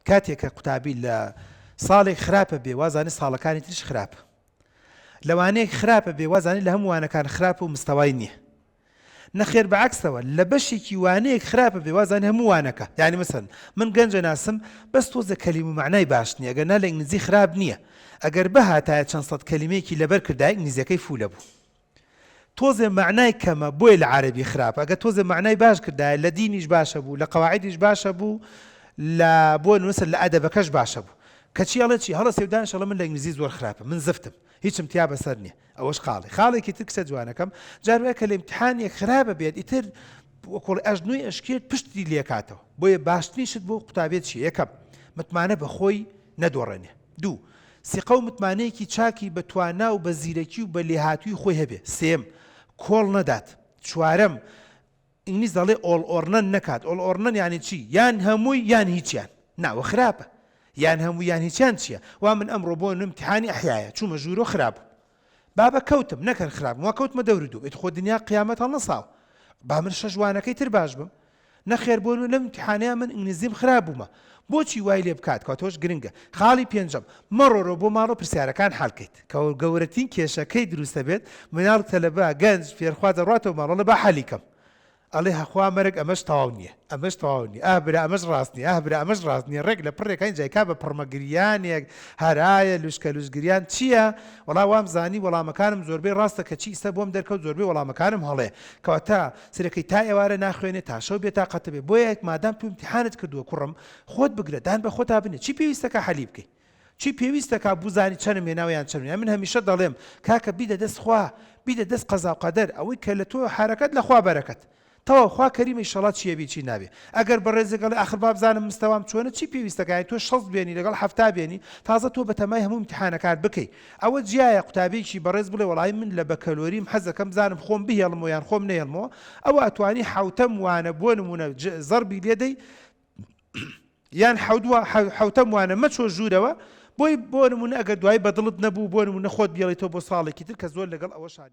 کاتێک کە قوتابی لە ساڵێک خراپە بێ وازانی ساڵەکانی تریش خراپە لەوانەیە خراپە بێ وازانی لە هەموو وانەکان خراپە و مستەوای نییە نەخێر بەعکسەوە لە بەشێکی وانەیەک خراپە بێ وازانی هەموو وانەکە یعنی مەسەن من گەنجە ناسم بەس تۆزە کەلیم و معنای باش نییە ئەگەر نا لە ئینگلیزی خراپ نییە ئەگەر بەهاتایە چەند سەد کەلیمەیەکی لەبەر کردای ئینگلیزیەکەی فولە بوو تۆزێ معنای کەمە بۆیە لە عەرەبی خراپە ئەگەر تۆزێ معنای باش کردایە لە دینیش باشە بوو لە قەواعیدیش باشە بوو لە بۆ نووسە لە ئەدەبەکەش باشە بوو کەچی ئەڵێ چی هەڵە سێودان شەڵە من لە ئینگلیزی زۆر خراپە من زفتم هیچم تیا بەسەر نییە ئەوەش خاڵێکی تر کسە جوانەکەم جاروایە کە لە ئیمتیحانێک خراپە بێت ئیتر وەکوڵ ئەژنۆی ئەشکێت پشتی لێکاتەوە بۆیە باشترینشت بۆ قوتابێت چی یەکەم متمانە بەخۆی نەدۆڕێنێ دوو سیقە و متمانەیەکی چاکی بە توانا و بە زیرەکی و بە لێهاتووی خۆی هەبێ سێم کۆڵ نەدات چوارەم ئینگلیز دەڵێ ئۆڵ ئۆڕنەن نەکات ئۆڵ ئۆڕنەن یانی چی یان هەمووی یان هیچیان ناوە خراپە یان هەموو یان هیچیان چییە وا من ئەمڕۆ بۆ ئیمتیحانی ئەحیایە چوومە ژوورۆ خراپ بابە کەوتم نەکەن خراپ وا کەوتمە دەوردوو ئیت خۆ دنیا قیامەت هەڵنەساو با من شە جوانەکەی تر باش بم نەخێر بۆ لەم ئیمتیحانەیە من ئینگلیزیم خراپ بوومە بۆچی وای لێ بکات کاتۆش گرنگە خاڵی پێنجەم مەڕۆرۆ بۆ ماڵۆ پرسیارەکان حەڵکەیت کە گەورەترین کێشەکەی دروستە بێت مناڵ تەلەبە گەنج فێرخوا دەڕاتەوە ماڵۆ با حەلیکەم ئەڵێ هەخوا مەرگ ئەمەش تەواو نییە ئەمەش تەواو نیە ئابرا ئەمەش ڕاست نیە ئابرا ئەمەش ڕاست نیە ڕێک لە پڕێکین جایکا بە پڕمەگریانێک هەرایە لوشکە لوشگریان چییە وەڵا وام زانی وەڵامەکانم زۆربەی ڕاستە کە چی ئیستا بۆم دەرکەوت زۆربەی وەڵامەکانم هەڵێ کەواتە سەرەکەی تا ئێوارە ناخوێنێ تا شەو بێتاقەتە بێ بۆ یەک مادام تو ئیمتیحانت کردووە کوڕم خۆت بگرە دان بە خۆتا بنێ چی پێویستەکە حەلی بکەی چی پێویستەکە بوزانی چەنم هێناویان چەند من هەمیشە دەڵێم کاکە بیدە دەست خوا بیدە دەست قەزا و قەدەر ئەوەی کە لە تۆ حرەکەت لە خوا بەرەکەت تەواو خوا کەریمەی شەڵات چیە بی چی نابێ ئەگەر بەڕێزێکەڵێ ئاخر با بزانم مستەوام چۆنە چی پێویستەکەی تۆ 6 بێنی لەگەڵ 7 بێنی تازە تۆ بەتەمای هەموو امتحانەکات بکەی ئەوە جیایە قوتابێکی بەڕێز بڵێ وەڵای من لە بەکەلۆریم حەزەکەم بزانم خۆم بهێڵمەوە یان خۆم نێڵمەوە ئەوە ئەتوانی حوتەم وانە بۆ نمونە زەربی لێدەی یان حوتەم وانە مەچۆ ژوورەوە بۆی بۆ نمونە ئەگەر دوای بەدڵت نەبوو بۆ نمونە خۆت بێڵیتەوە بۆ ساڵێکی تر کە زۆر لەگەڵ ئەوە شانی